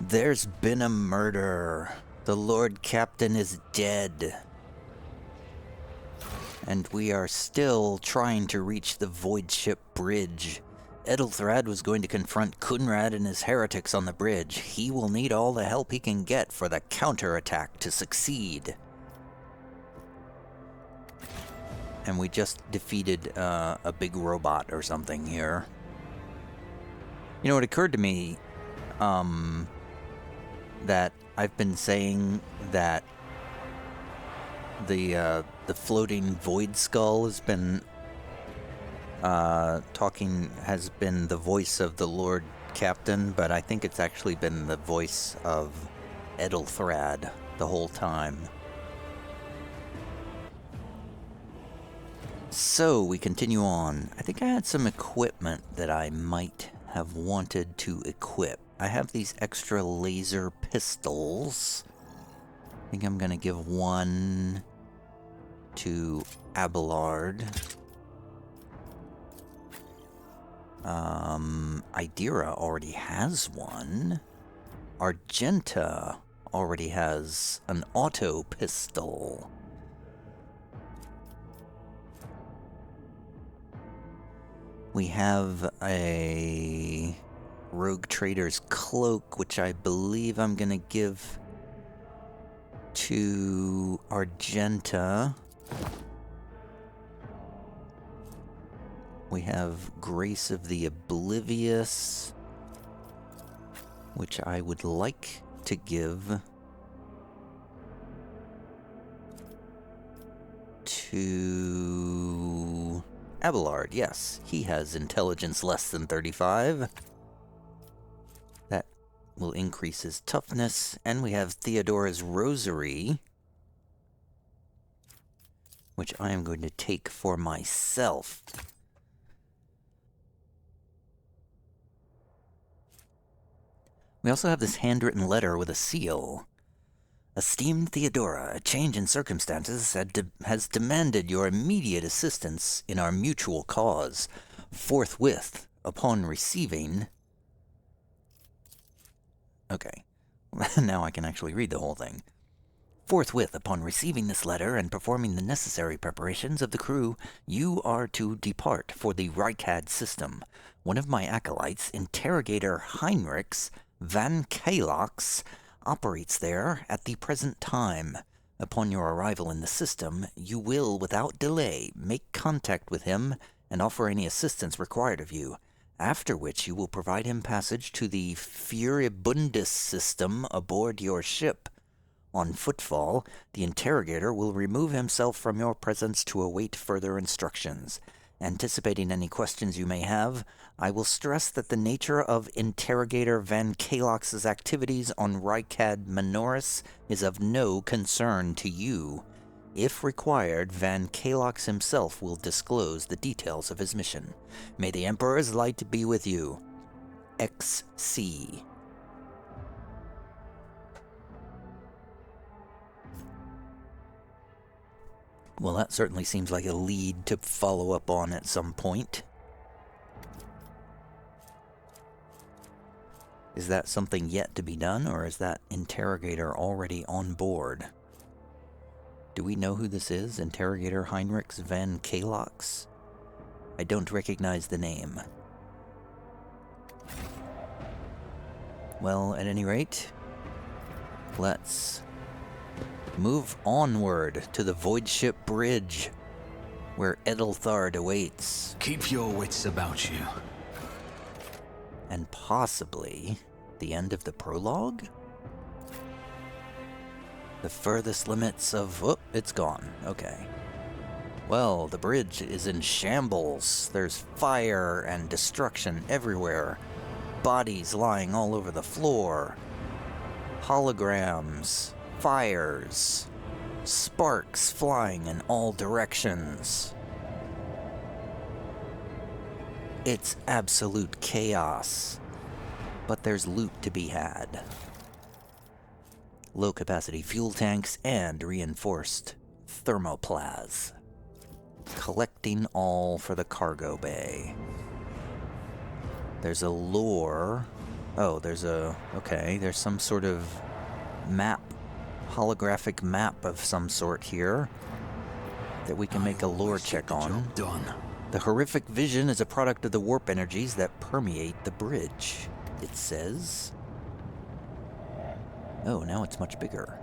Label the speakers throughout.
Speaker 1: There's been a murder. The Lord Captain is dead. And we are still trying to reach the Void Ship Bridge. Ethelthrad was going to confront Kunrad and his heretics on the bridge. He will need all the help he can get for the counterattack to succeed. And we just defeated a big robot or something here. You know, it occurred to me that I've been saying that the floating void skull has been has been the voice of the Lord Captain, but I think it's actually been the voice of Ethelthrad the whole time. So we continue on. I think I had some equipment that I might have wanted to equip. I have these extra laser pistols. I think I'm gonna give one to Abelard. Idira already has one. Argenta already has an auto pistol. We have a Rogue Trader's Cloak, which I believe I'm gonna give to Argenta. We have Grace of the Oblivious, which I would like to give to Abelard. Yes, he has intelligence less than 35. That will increase his toughness. And we have Theodora's Rosary, which I am going to take for myself. We also have this handwritten letter with a seal. Esteemed Theodora, a change in circumstances has demanded your immediate assistance in our mutual cause. Forthwith, upon receiving... Okay, now I can actually read the whole thing. Forthwith, upon receiving this letter and performing the necessary preparations of the crew, you are to depart for the Rykad system. One of my acolytes, Interrogator Heinrichs Van Kalox, operates there at the present time. Upon your arrival in the system, you will, without delay, make contact with him and offer any assistance required of you, after which you will provide him passage to the Furibundus system aboard your ship. On footfall, the interrogator will remove himself from your presence to await further instructions. Anticipating any questions you may have, I will stress that the nature of Interrogator Van Kalox's activities on Rykad Minoris is of no concern to you. If required, Van Kalox himself will disclose the details of his mission. May the Emperor's light be with you. XC. Well, that certainly seems like a lead to follow up on at some point. Is that something yet to be done, or is that interrogator already on board? Do we know who this is? Interrogator Heinrichs Van Kalox? I don't recognize the name. Well, at any rate, let's move onward to the Void Ship Bridge, where Ethelthard awaits.
Speaker 2: Keep your wits about you.
Speaker 1: And possibly the end of the prologue? The furthest limits of... Oh, it's gone. Okay. Well, the bridge is in shambles. There's fire and destruction everywhere. Bodies lying all over the floor. Holograms. Fires. Sparks flying in all directions. It's absolute chaos. But there's loot to be had. Low-capacity fuel tanks and reinforced thermoplas. Collecting all for the cargo bay. There's a lore Oh, there's some sort of map, holographic map of some sort here that we can make a lore check on.
Speaker 2: Job done.
Speaker 1: The horrific vision is a product of the warp energies that permeate the bridge, it says. Oh, now it's much bigger.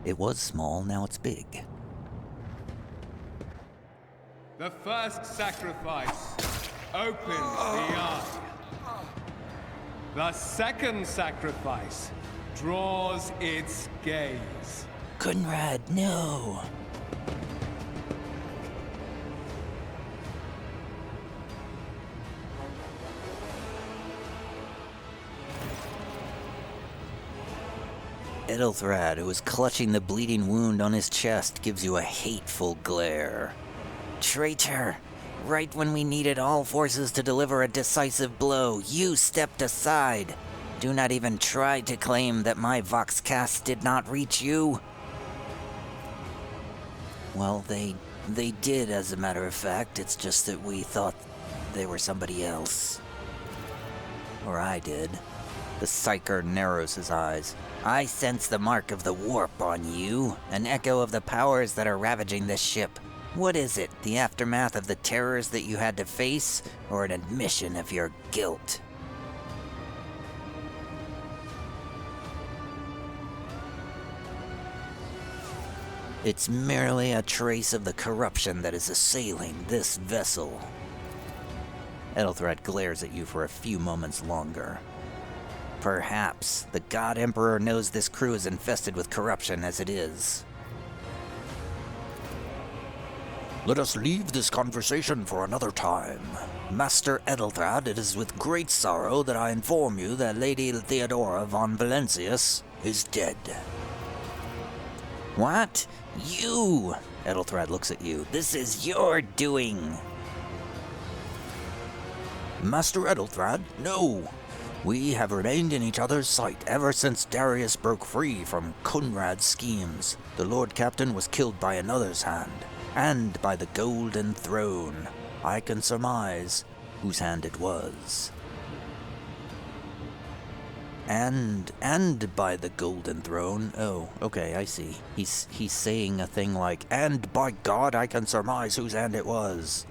Speaker 1: It was small, now it's big.
Speaker 3: The first sacrifice opens the eye. The second sacrifice draws its gaze.
Speaker 1: Conrad, no! Edelthrad, who is clutching the bleeding wound on his chest, gives you a hateful glare. Traitor! Right when we needed all forces to deliver a decisive blow, you stepped aside. Do not even try to claim that my Voxcast did not reach you. Well, they did, as a matter of fact. It's just that we thought they were somebody else. Or I did. The Psyker narrows his eyes. I sense the mark of the warp on you, an echo of the powers that are ravaging this ship. What is it? The aftermath of the terrors that you had to face, or an admission of your guilt? It's merely a trace of the corruption that is assailing this vessel. Edelthrad glares at you for a few moments longer. Perhaps the God Emperor knows this crew is infested with corruption as it is. Let us leave this conversation for another time. Master Edelthrad, it is with great sorrow that I inform you that Lady Theodora von Valencius is dead. What? You! Edelthrad looks at you. This is your doing. Master Edelthrad, no! We have remained in each other's sight ever since Darrius broke free from Conrad's schemes. The Lord Captain was killed by another's hand, and by the Golden Throne. I can surmise whose hand it was. And by the Golden Throne. Oh, okay, I see. He's saying a thing like, and by God, I can surmise whose hand it was.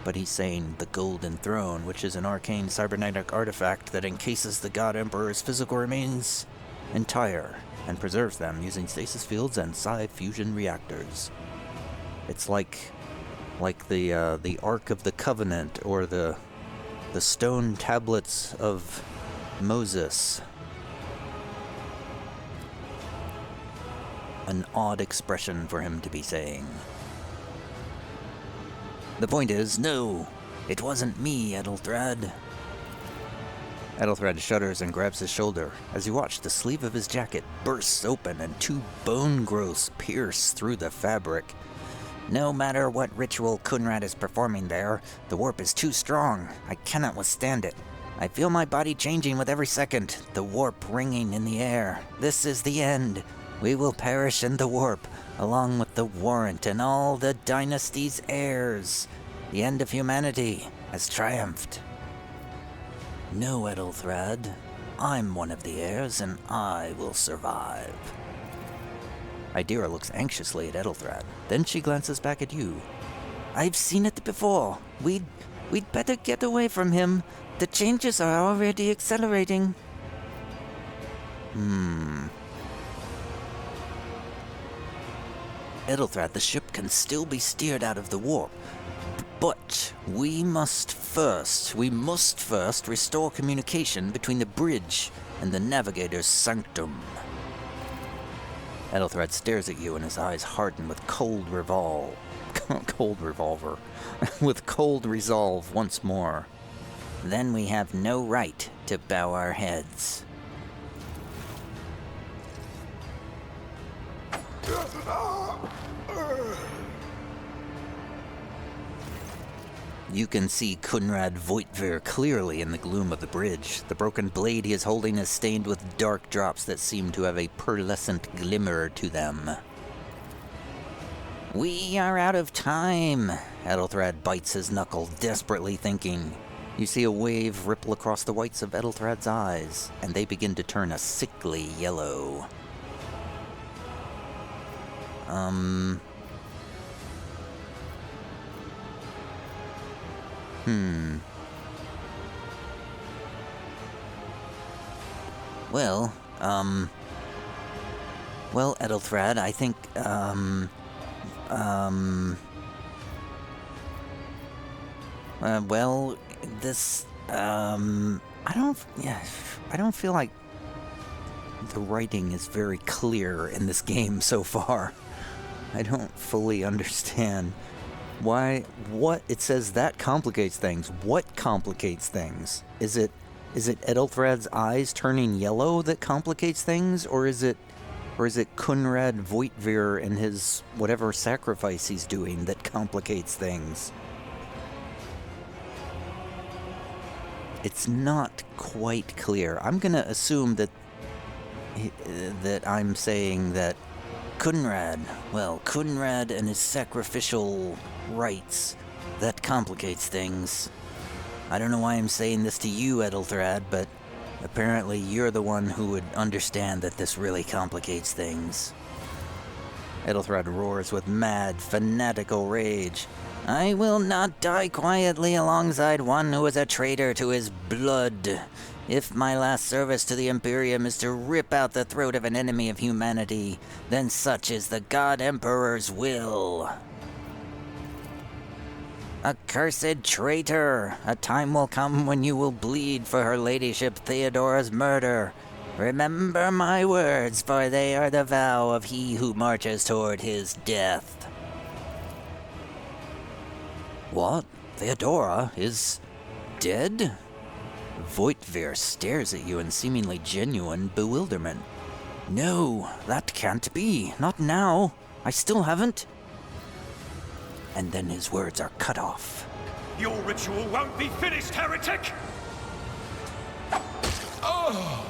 Speaker 1: But he's saying the Golden Throne, which is an arcane cybernetic artifact that encases the God Emperor's physical remains entire, and preserves them using stasis fields and psi-fusion reactors. It's like the Ark of the Covenant, or the stone tablets of Moses. An odd expression for him to be saying. The point is, no, it wasn't me, Edelthrad. Edelthrad shudders and grabs his shoulder. As you watch, the sleeve of his jacket bursts open and two bone growths pierce through the fabric. No matter what ritual Conrad is performing there, the warp is too strong. I cannot withstand it. I feel my body changing with every second, the warp ringing in the air. This is the end. We will perish in the warp, along with the Warrant and all the dynasty's heirs. The end of humanity has triumphed. No, Edelthrad. I'm one of the heirs, and I will survive. Idira looks anxiously at Edelthrad. Then she glances back at you. I've seen it before. We'd better get away from him. The changes are already accelerating. Edelthrad, the ship can still be steered out of the warp. But we must first restore communication between the bridge and the navigator's sanctum. Edelthrad stares at you and his eyes harden with cold revolve once more. Then we have no right to bow our heads. You can see Conrad Voitvir clearly in the gloom of the bridge. The broken blade he is holding is stained with dark drops that seem to have a pearlescent glimmer to them. We are out of time. Ethelthred bites his knuckle, desperately thinking. You see a wave ripple across the whites of Ethelthred's eyes, and they begin to turn a sickly yellow. Well, Ethelthred, I think, I don't feel like the writing is very clear in this game so far. I don't fully understand what it says that complicates things. What complicates things? Is it Ethelthred's eyes turning yellow that complicates things, or is it Kunrad Voitvir and his whatever sacrifice he's doing that complicates things? It's not quite clear. I'm gonna assume that I'm saying that Kunrad and his sacrificial rites, that complicates things. I don't know why I'm saying this to you, Ethelthred, but apparently you're the one who would understand that this really complicates things. Ethelthred roars with mad, fanatical rage. I will not die quietly alongside one who is a traitor to his blood. If my last service to the Imperium is to rip out the throat of an enemy of humanity, then such is the God Emperor's will. Accursed traitor! A time will come when you will bleed for her ladyship Theodora's murder. Remember my words, for they are the vow of he who marches toward his death. What? Theodora is dead? Voitvir stares at you in seemingly genuine bewilderment. No, that can't be. Not now. I still haven't. And then his words are cut off.
Speaker 4: Your ritual won't be finished, heretic! Oh!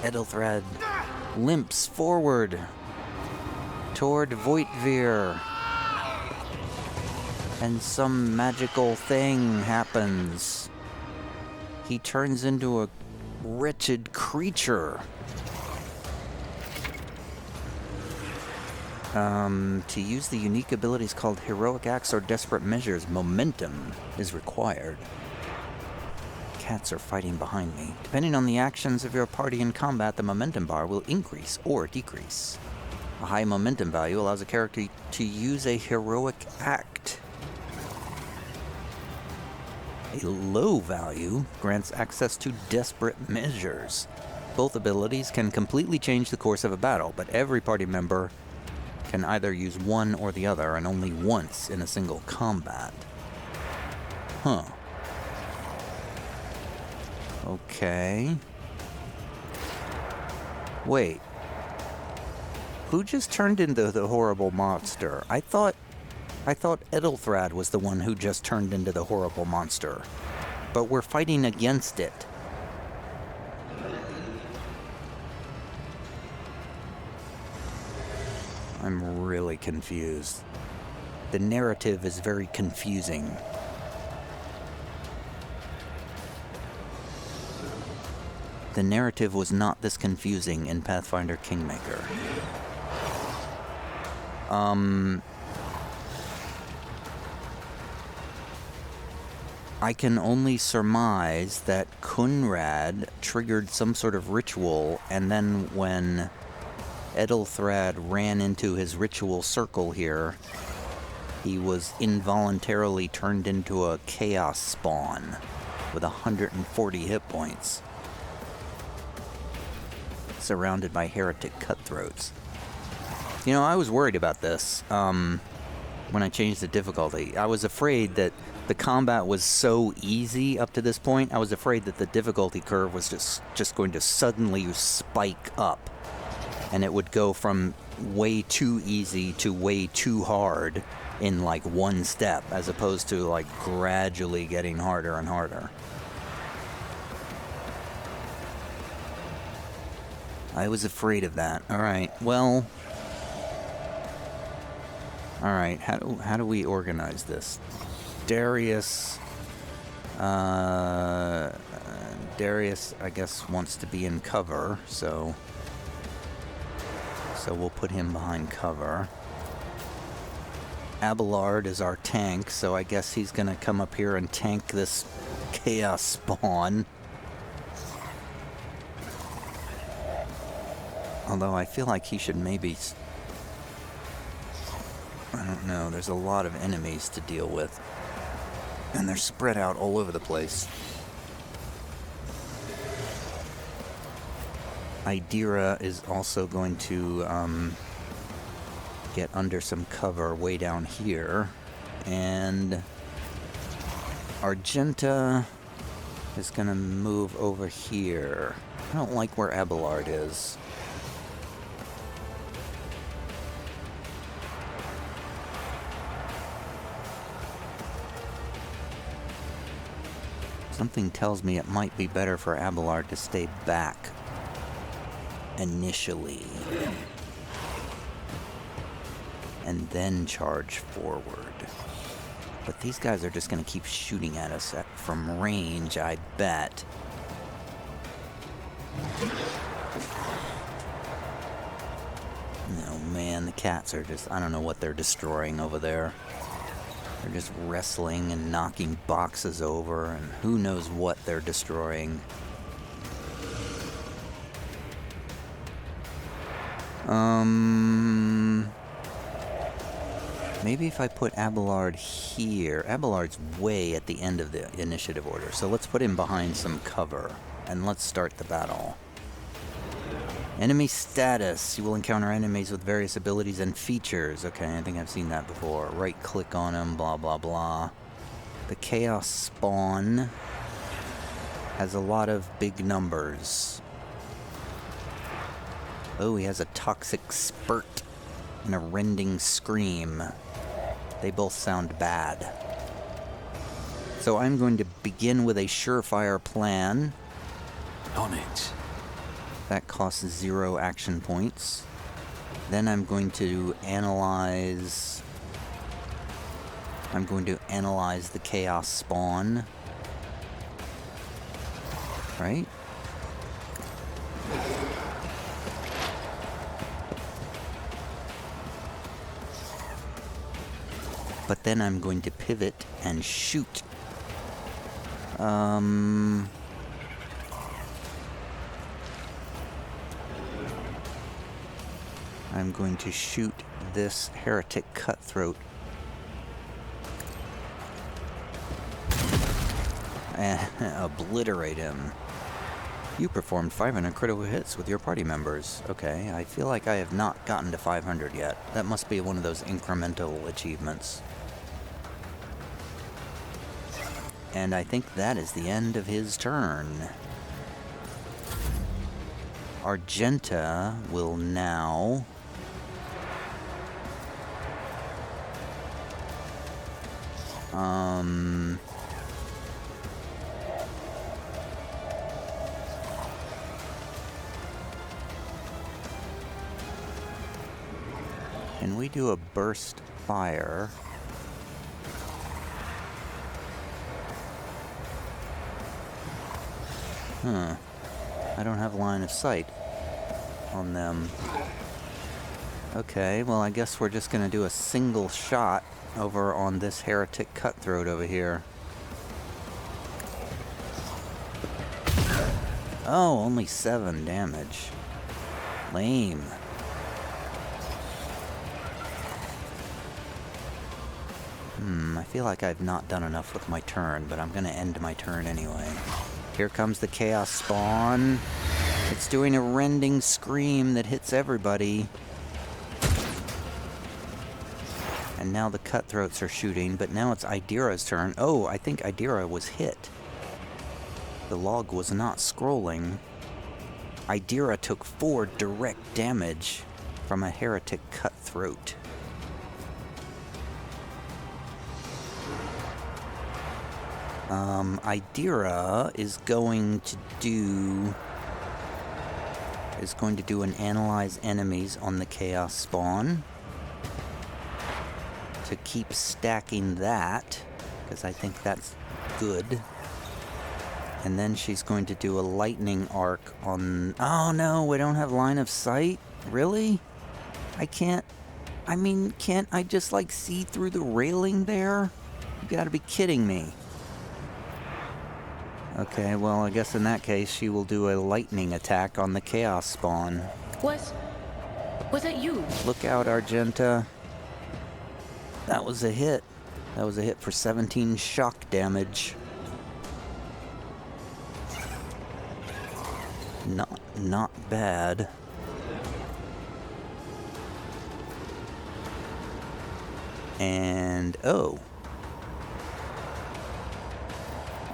Speaker 1: Ethelthred limps forward toward Voitvir. And some magical thing happens. He turns into a wretched creature. To use the unique abilities called Heroic Acts or Desperate Measures, momentum is required. Cats are fighting behind me. Depending on the actions of your party in combat, the momentum bar will increase or decrease. A high momentum value allows a character to use a heroic act. A low value grants access to desperate measures. Both abilities can completely change the course of a battle, but every party member can either use one or the other, and only once in a single combat. Huh. Okay. Wait. Who just turned into the horrible monster? I thought Ethelthred was the one who just turned into the horrible monster. But we're fighting against it. I'm really confused. The narrative is very confusing. The narrative was not this confusing in Pathfinder Kingmaker. I can only surmise that Kunrad triggered some sort of ritual, and then when Ethelthred ran into his ritual circle here, he was involuntarily turned into a chaos spawn with 140 hit points, surrounded by heretic cutthroats. You know, I was worried about this when I changed the difficulty. I was afraid that the combat was so easy up to this point. I was afraid that the difficulty curve was just going to suddenly spike up, and it would go from way too easy to way too hard in like one step, as opposed to like gradually getting harder and harder. I was afraid of that. Alright, well... Alright, how do we organize this? Darrius... Darrius, I guess, wants to be in cover, so we'll put him behind cover. Abelard is our tank, so I guess he's gonna come up here and tank this chaos spawn. Although I feel like he should maybe... I don't know, there's a lot of enemies to deal with. And they're spread out all over the place. Idira is also going to get under some cover way down here. And Argenta is going to move over here. I don't like where Abelard is. Something tells me it might be better for Abelard to stay back initially and then charge forward. But these guys are just going to keep shooting at us from range, I bet. No, man, the cats are just... I don't know what they're destroying over there. They're just wrestling and knocking boxes over, and who knows what they're destroying. Maybe if I put Abelard here. Abelard's way at the end of the initiative order, so let's put him behind some cover, and let's start the battle. Enemy status. You will encounter enemies with various abilities and features. Okay, I think I've seen that before. Right-click on them, blah, blah, blah. The Chaos Spawn has a lot of big numbers. Oh, he has a Toxic Spurt and a Rending Scream. They both sound bad. So I'm going to begin with a surefire plan.
Speaker 2: On it.
Speaker 1: That costs 0 action points. Then I'm going to analyze... the Chaos Spawn. Right? But then I'm going to pivot and shoot. I'm going to shoot this heretic cutthroat. And obliterate him. You performed 500 critical hits with your party members. Okay, I feel like I have not gotten to 500 yet. That must be one of those incremental achievements. And I think that is the end of his turn. Argenta will now... Can we do a burst fire? I don't have line of sight on them. Okay, well I guess we're just gonna do a single shot over on this heretic cutthroat over here. Oh, only 7 damage. Lame. I feel like I've not done enough with my turn, but I'm gonna end my turn anyway. Here comes the Chaos Spawn. It's doing a rending scream that hits everybody. And now the cutthroats are shooting, but now it's Idira's turn. Oh, I think Idira was hit. The log was not scrolling. Idira took 4 direct damage from a heretic cutthroat. Idira is going to do is going to do an analyze enemies on the chaos spawn to keep stacking that, because I think that's good. And then she's going to do a lightning arc on... Oh no, we don't have line of sight? Really? I can't... I mean, can't I just like see through the railing there? You gotta be kidding me. Okay, well, I guess in that case she will do a lightning attack on the chaos spawn.
Speaker 5: Was that you?
Speaker 1: Look out, Argenta. That was a hit. That was a hit for 17 shock damage. Not bad. And oh.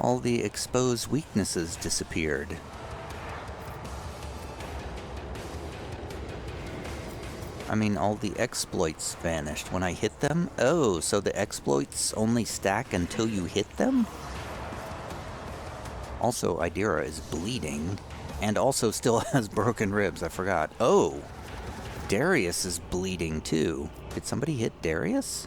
Speaker 1: All the exposed weaknesses disappeared. I mean, all the exploits vanished when I hit them? Oh, so the exploits only stack until you hit them? Also, Idira is bleeding, and also still has broken ribs, I forgot. Oh, Darrius is bleeding too. Did somebody hit Darrius?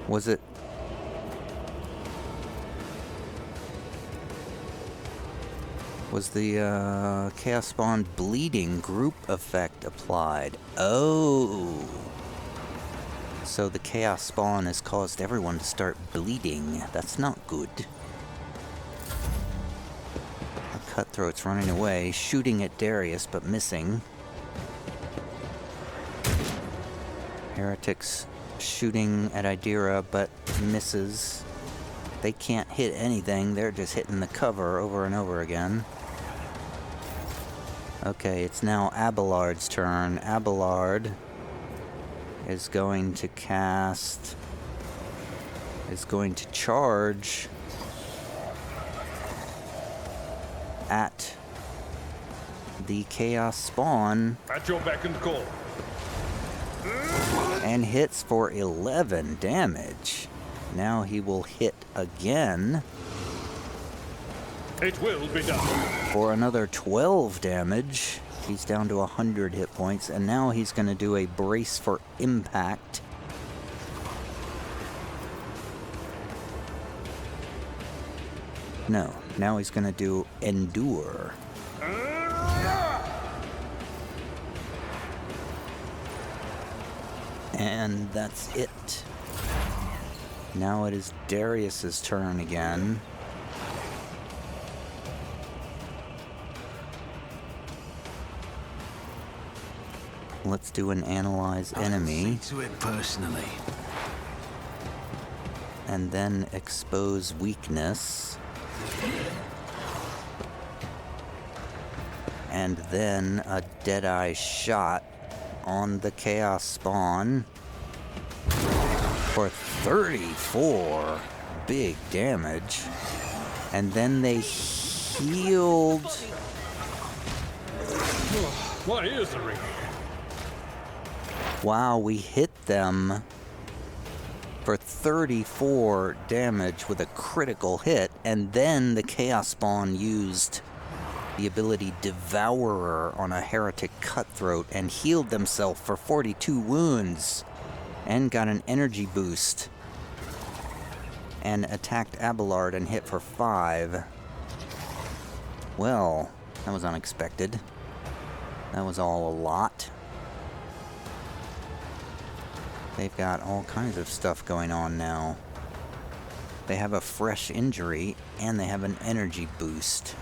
Speaker 1: Was it... Was the Chaos Spawn bleeding group effect applied? Oh! So the Chaos Spawn has caused everyone to start bleeding. That's not good. The Cutthroat's running away, shooting at Darrius, but missing. Heretics shooting at Idira, but misses. They can't hit anything, they're just hitting the cover over and over again. Okay, it's now Abelard's turn. Abelard is going to cast... is going to charge at the Chaos Spawn.
Speaker 4: At your beck and call.
Speaker 1: And hits for 11 damage. Now he will hit again.
Speaker 4: It will be done.
Speaker 1: For another 12 damage. He's down to 100 hit points, and now he's going to do a brace for impact. No, now he's going to do endure. And that's it. Now it is Darrius's turn again. Let's do an analyze enemy.
Speaker 2: See to it personally.
Speaker 1: And then expose weakness. And then a Deadeye shot on the Chaos Spawn for 34 big damage. And then they healed.
Speaker 4: My ears are ringing.
Speaker 1: Wow, we hit them for 34 damage with a critical hit, and then the Chaos Spawn used the ability Devourer on a Heretic Cutthroat and healed themselves for 42 wounds and got an energy boost and attacked Abelard and hit for 5. Well, that was unexpected. That was all a lot. They've got all kinds of stuff going on now. They have a fresh injury, and they have an energy boost.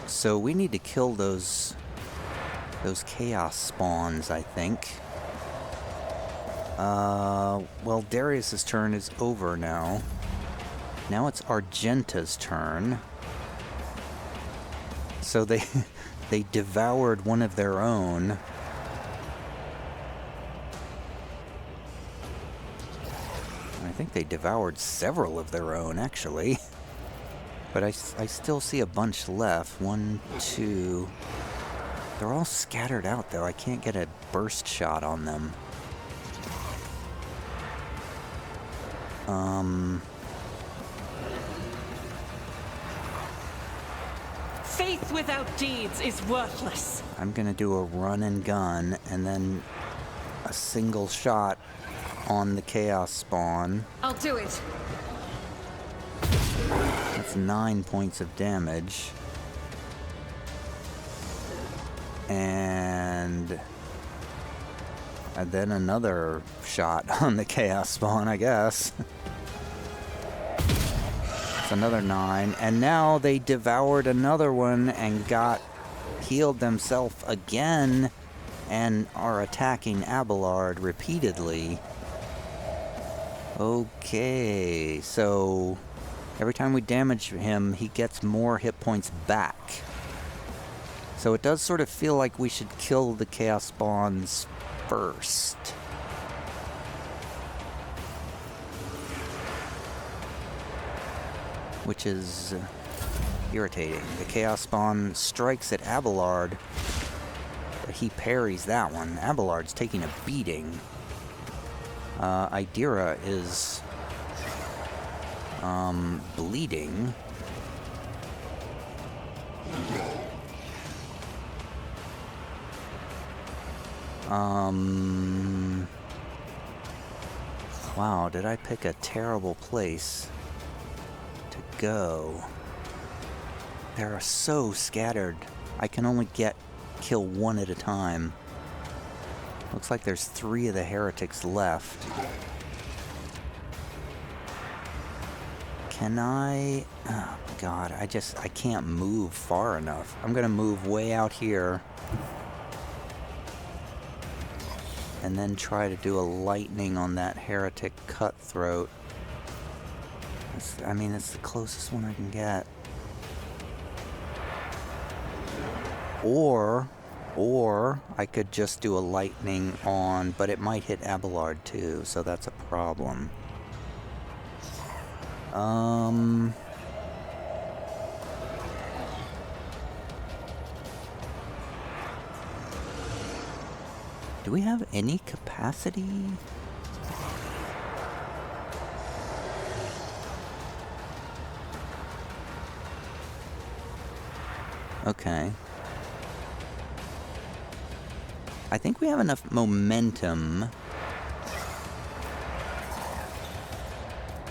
Speaker 1: So we need to kill those chaos spawns, I think. Well, Darrius's turn is over now. Now it's Argenta's turn. So they devoured one of their own. I think they devoured several of their own, actually. But I still see a bunch left. 1, 2... They're all scattered out, though. I can't get a burst shot on them.
Speaker 5: Faith without deeds is worthless.
Speaker 1: I'm gonna do a run and gun, and then a single shot on the Chaos Spawn.
Speaker 5: I'll do it.
Speaker 1: That's 9 points of damage. And then another shot on the Chaos Spawn, I guess. It's another 9. And now they devoured another one and healed themselves again and are attacking Abelard repeatedly. Okay, so every time we damage him, he gets more hit points back. So it does sort of feel like we should kill the Chaos Spawns first. Which is irritating. The Chaos Spawn strikes at Abelard, but he parries that one. Abelard's taking a beating. Idira is bleeding. Wow, did I pick a terrible place to go? They're so scattered. I can only kill one at a time. Looks like there's 3 of the heretics left. Can I... Oh, God, I can't move far enough. I'm gonna move way out here. And then try to do a lightning on that heretic cutthroat. It's the closest one I can get. Or I could just do a lightning on, but it might hit Abelard too, so that's a problem. Do we have any capacity? Okay. I think we have enough momentum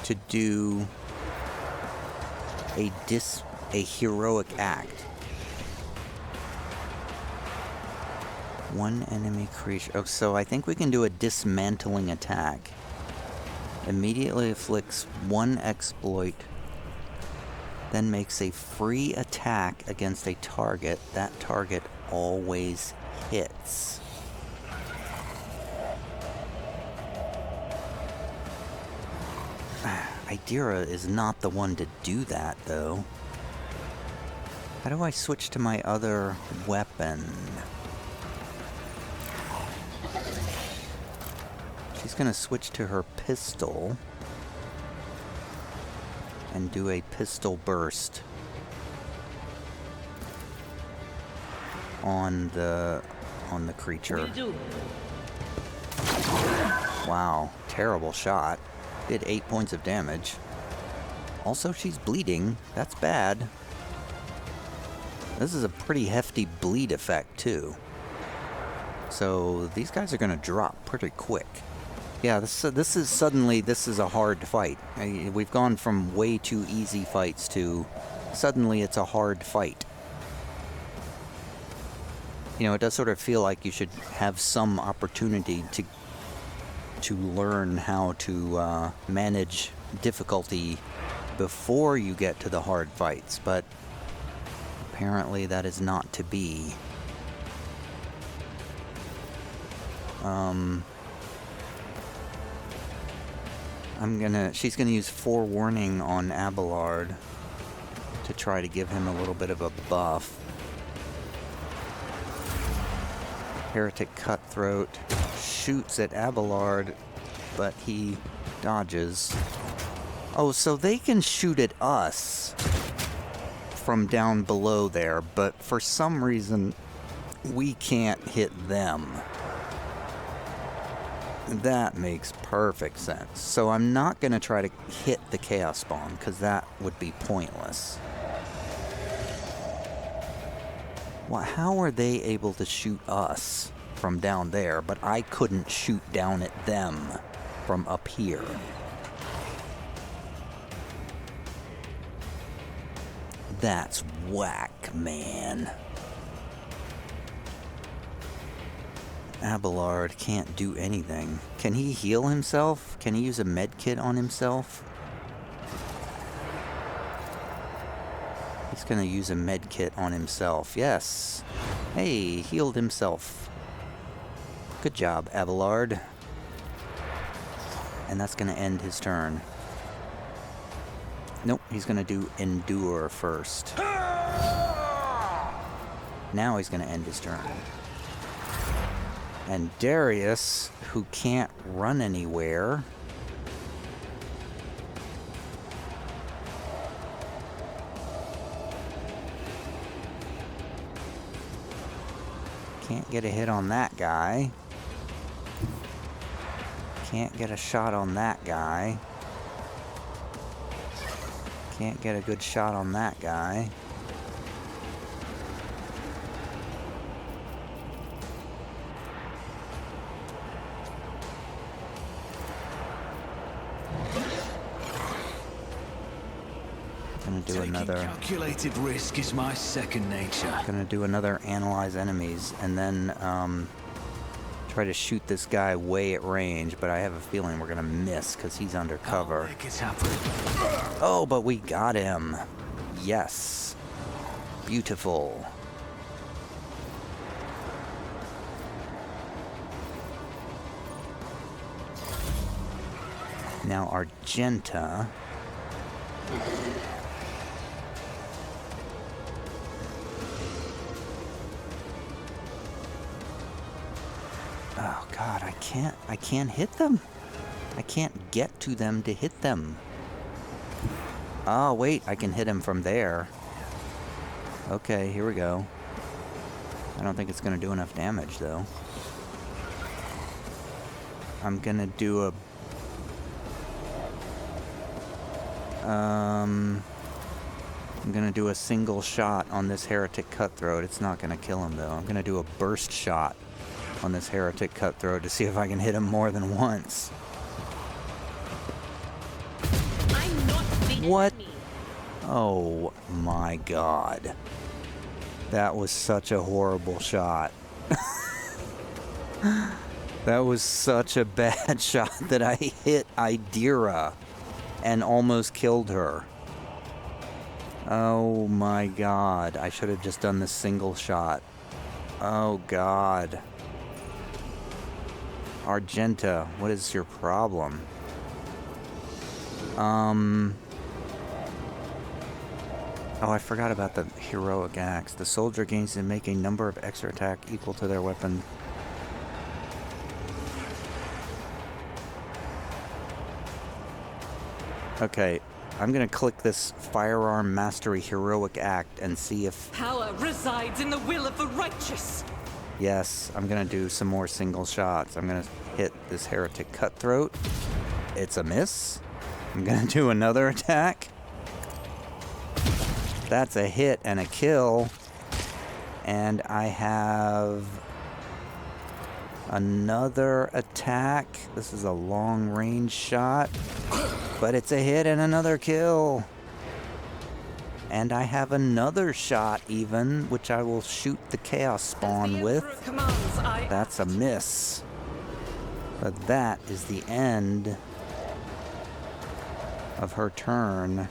Speaker 1: to do a heroic act. One enemy creature. Oh, so I think we can do a dismantling attack. Immediately afflicts 1 exploit, then makes a free attack against a target. That target always hits. Idira is not the one to do that, though. How do I switch to my other weapon? She's gonna switch to her pistol and do a pistol burst on the creature. Wow, terrible shot. Did 8 points of damage. Also, she's bleeding. That's bad. This is a pretty hefty bleed effect, too. So these guys are gonna drop pretty quick. Yeah, this is a hard fight. We've gone from way too easy fights to suddenly it's a hard fight. You know, it does sort of feel like you should have some opportunity to learn how to manage difficulty before you get to the hard fights, but apparently that is not to be. She's gonna use Forewarning on Abelard to try to give him a little bit of a buff. Heretic Cutthroat shoots at Abelard, but he dodges. Oh, so they can shoot at us from down below there, but for some reason we can't hit them. That makes perfect sense. So I'm not going to try to hit the Chaos Spawn, because that would be pointless. Well, how are they able to shoot us from down there, but I couldn't shoot down at them from up here? That's whack, man. Abelard can't do anything. Can he heal himself? Can he use a med kit on himself? He's gonna use a med kit on himself. Yes. Hey, healed himself. Good job, Abelard. And that's gonna end his turn. Nope, he's gonna do endure first. Now he's gonna end his turn. And Darrius, who can't run anywhere, can't get a hit on that guy. Can't get a shot on that guy. Can't get a good shot on that guy. Gonna do another.
Speaker 2: Calculated risk is my second nature.
Speaker 1: Gonna do another analyze enemies, and then try to shoot this guy way at range. But I have a feeling we're gonna miss because he's under cover.
Speaker 2: Make it happen.
Speaker 1: Oh, but we got him. Yes. Beautiful. Now Argenta. Oh God, I can't hit them. I can't get to them to hit them. Oh wait, I can hit him from there. Okay, here we go. I don't think it's gonna do enough damage though. I'm gonna do a I'm gonna do a single shot on this heretic cutthroat. It's not gonna kill him though. I'm gonna do a burst shot on this heretic cutthroat to see if I can hit him more than once.
Speaker 5: I'm not the
Speaker 1: What?
Speaker 5: enemy.
Speaker 1: Oh my God. That was such a horrible shot. That was such a bad shot that I hit Idira and almost killed her. Oh my God. I should have just done this single shot. Oh God. Argenta, what is your problem? Oh, I forgot about the heroic axe. The soldier gains to make a number of extra attack equal to their weapon. Okay, I'm gonna click this Firearm Mastery Heroic Act and see if...
Speaker 5: Power resides in the will of the righteous.
Speaker 1: Yes, I'm gonna do some more single shots. I'm gonna hit this heretic cutthroat. It's a miss. I'm gonna do another attack. That's a hit and a kill. And I have another attack. This is a long range shot, but it's a hit and another kill. And I have another shot even, which I will shoot the Chaos Spawn with. That's a miss. But that is the end of her turn.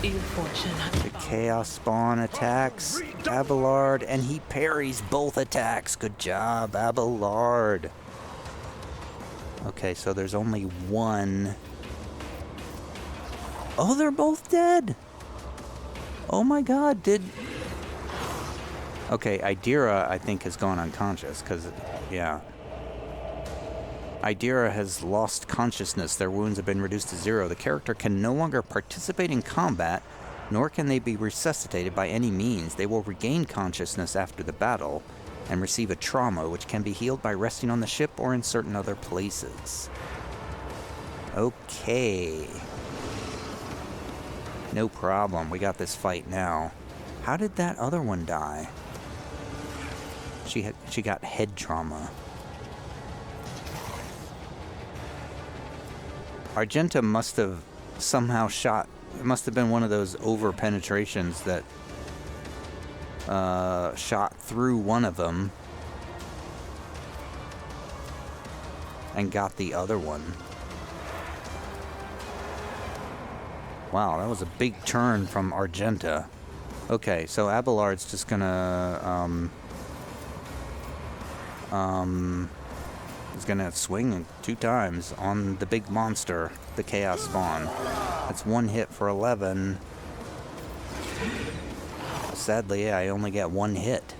Speaker 1: The Chaos Spawn attacks Abelard, and he parries both attacks. Good job, Abelard. Okay, so there's only one. Oh, they're both dead. Oh my God, Okay, Idira, I think, has gone unconscious, because, yeah. Idira has lost consciousness. Their wounds have been reduced to 0. The character can no longer participate in combat, nor can they be resuscitated by any means. They will regain consciousness after the battle and receive a trauma, which can be healed by resting on the ship or in certain other places. Okay. No problem. We got this fight now. How did that other one die? She got head trauma. Argenta must have somehow shot. It must have been one of those over penetrations that shot through one of them and got the other one. Wow, that was a big turn from Argenta. Okay, so Abelard's just gonna is gonna swing 2 times on the big monster, the Chaos Spawn. That's 1 hit for 11. Sadly, I only get 1 hit.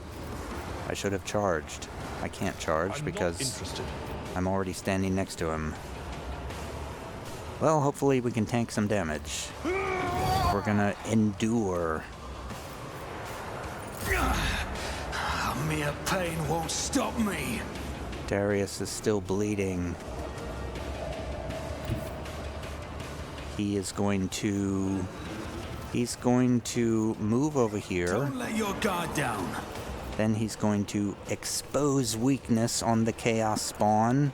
Speaker 1: I should have charged. I can't charge because I'm already standing next to him. Well, hopefully we can tank some damage. We're gonna endure.
Speaker 2: Mere pain won't stop me.
Speaker 1: Darrius is still bleeding. He's going to move over here.
Speaker 2: Don't let your guard down.
Speaker 1: Then he's going to expose weakness on the Chaos Spawn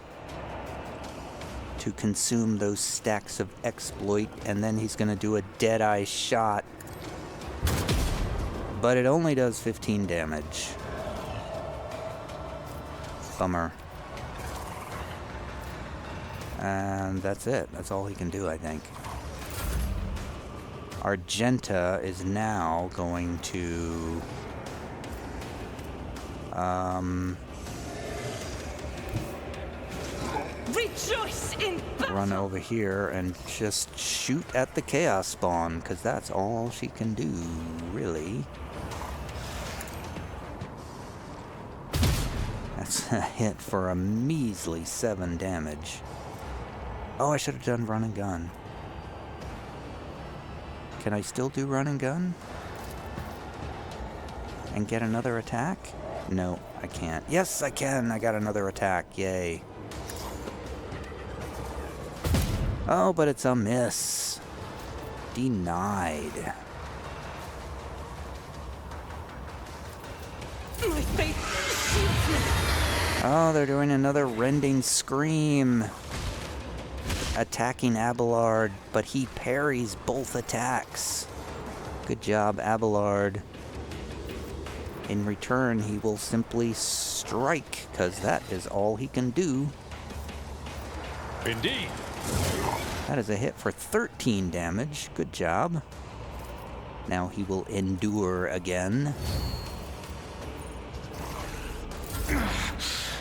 Speaker 1: to consume those stacks of exploit, and then he's going to do a Deadeye shot. But it only does 15 damage. Bummer. And that's it. That's all he can do, I think. Argenta is now going to
Speaker 5: Rejoice in battle.
Speaker 1: run over here and just shoot at the Chaos Spawn, because that's all she can do, really. That's a hit for a measly 7 damage. Oh, I should have done run and gun. Can I still do run and gun? And get another attack? No, I can't. Yes, I can! I got another attack. Yay. Oh, but it's a miss. Denied.
Speaker 5: My faith shoots me.
Speaker 1: Oh, they're doing another rending scream. Attacking Abelard, but he parries both attacks. Good job, Abelard. In return, he will simply strike, because that is all he can do.
Speaker 4: Indeed.
Speaker 1: That is a hit for 13 damage. Good job. Now he will endure again.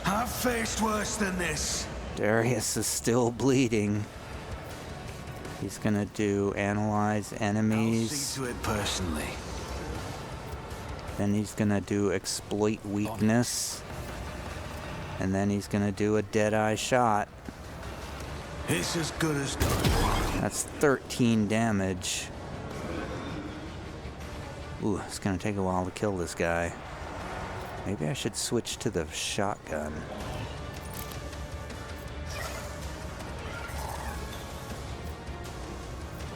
Speaker 2: I've faced worse than this.
Speaker 1: Darrius is still bleeding. He's gonna do analyze
Speaker 2: I'll
Speaker 1: enemies.
Speaker 2: see to it personally.
Speaker 1: Then he's gonna do exploit weakness. And then he's gonna do a Deadeye shot.
Speaker 2: It's as good as done.
Speaker 1: That's 13 damage. Ooh, it's gonna take a while to kill this guy. Maybe I should switch to the shotgun.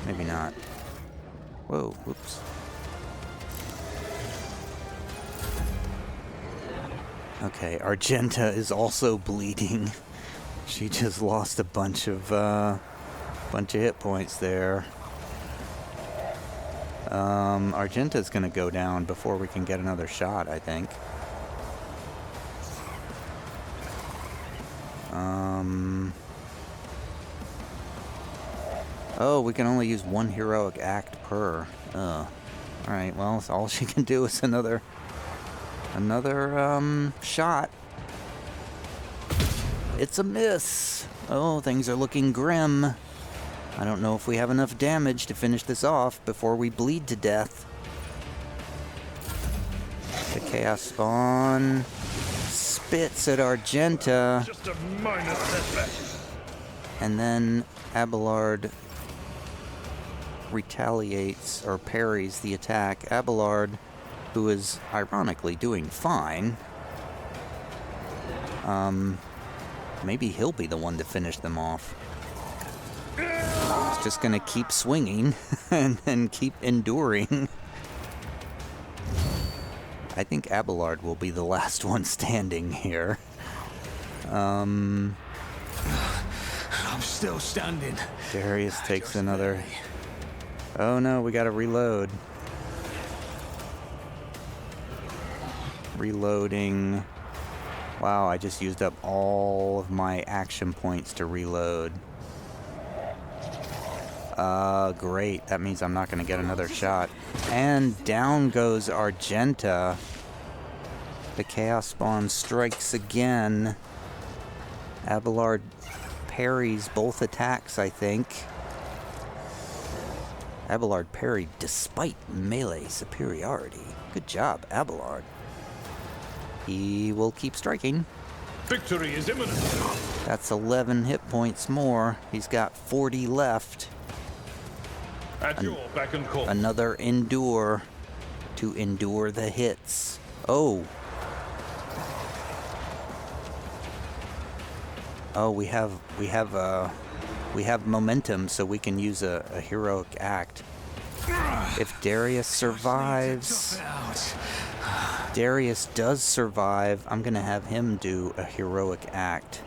Speaker 1: Maybe not. Whoa, whoops. Okay, Argenta is also bleeding. She just lost a bunch of hit points there. Argenta's gonna go down before we can get another shot, I think. Oh, we can only use 1 heroic act per. Alright, well, all she can do is another shot. It's a miss. Oh, things are looking grim. I don't know if we have enough damage to finish this off before we bleed to death. The Chaos Spawn spits at Argenta.
Speaker 4: Just a minor setback.
Speaker 1: And then Abelard retaliates or parries the attack. Abelard, who is ironically doing fine. Maybe he'll be the one to finish them off. just gonna keep swinging and then keep enduring. I think Abelard will be the last one standing here.
Speaker 2: I'm still standing.
Speaker 1: Darrius takes another... Oh no, we gotta reload. Reloading. Wow, I just used up all of my action points to reload. Great. That means I'm not gonna get another shot. And down goes Argenta. The Chaos Spawn strikes again. Abelard parries both attacks, I think. Abelard parried despite melee superiority. Good job, Abelard. He will keep striking.
Speaker 4: Victory is imminent.
Speaker 1: That's 11 hit points more. He's got 40 left.
Speaker 4: At your beck and call.
Speaker 1: Another endure to endure the hits. Oh. Oh, we have momentum, so we can use a heroic act. If Darrius survives, Darrius does survive, I'm gonna have him do a heroic act.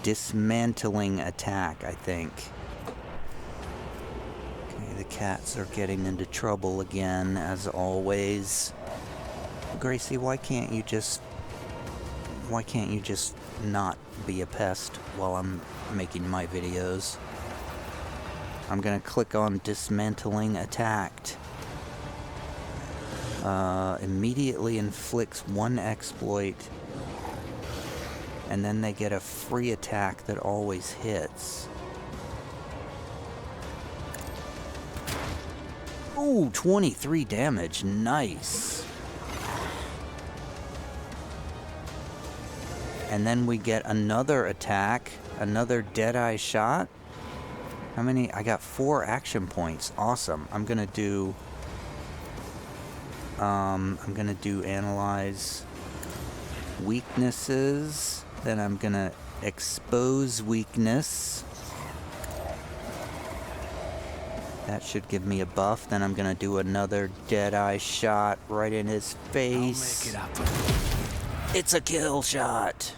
Speaker 1: Dismantling attack, I think. Okay, the cats are getting into trouble again, as always. Gracie, why can't you just not be a pest while I'm making my videos? I'm gonna click on dismantling attacked. Immediately inflicts one exploit, and then they get a free attack that always hits. Ooh, 23 damage, nice. And then we get another attack, another Deadeye shot. How many? I got 4 action points. Awesome. I'm gonna do analyze weaknesses. Then I'm gonna expose weakness. That should give me a buff. Then I'm gonna do another Deadeye shot right in his face.
Speaker 2: I'll make it up.
Speaker 1: It's a kill shot.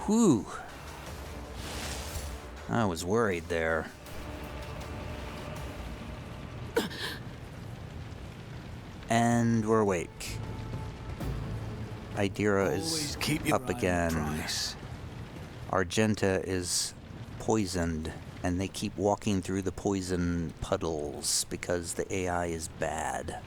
Speaker 1: Whew. I was worried there. And we're awake. Idira is
Speaker 2: Always keep your
Speaker 1: up
Speaker 2: eye on
Speaker 1: again.
Speaker 2: price.
Speaker 1: Argenta is poisoned, and they keep walking through the poison puddles because the AI is bad.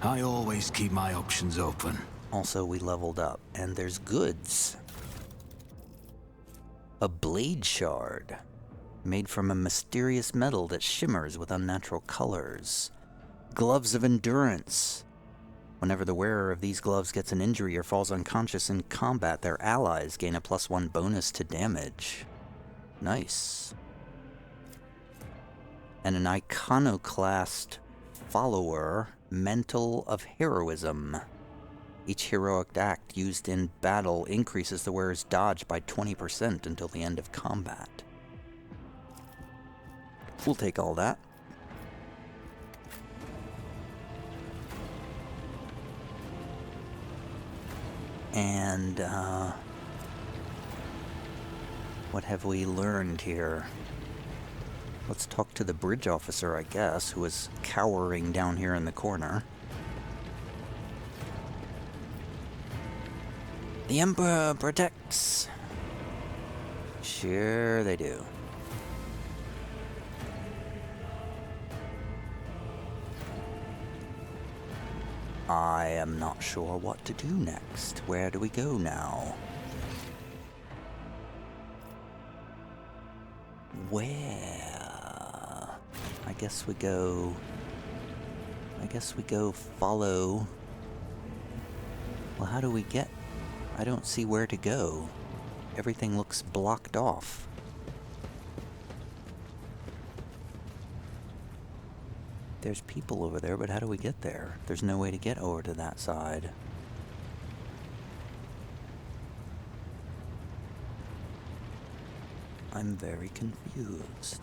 Speaker 2: I always keep my options open.
Speaker 1: Also, we leveled up, and there's goods. A blade shard, made from a mysterious metal that shimmers with unnatural colors. Gloves of endurance. Whenever the wearer of these gloves gets an injury or falls unconscious in combat, their allies gain a +1 bonus to damage. Nice. And an iconoclast follower, Mantle of Heroism. Each heroic act used in battle increases the wearer's dodge by 20% until the end of combat. We'll take all that. And, what have we learned here? Let's talk to the bridge officer, I guess, who is cowering down here in the corner. The Emperor protects. Sure they do. I am not sure what to do next. Where do we go now? Where? I guess we go follow. Well, how do we get? I don't see where to go. Everything looks blocked off. There's people over there, but how do we get there? There's no way to get over to that side. I'm very confused.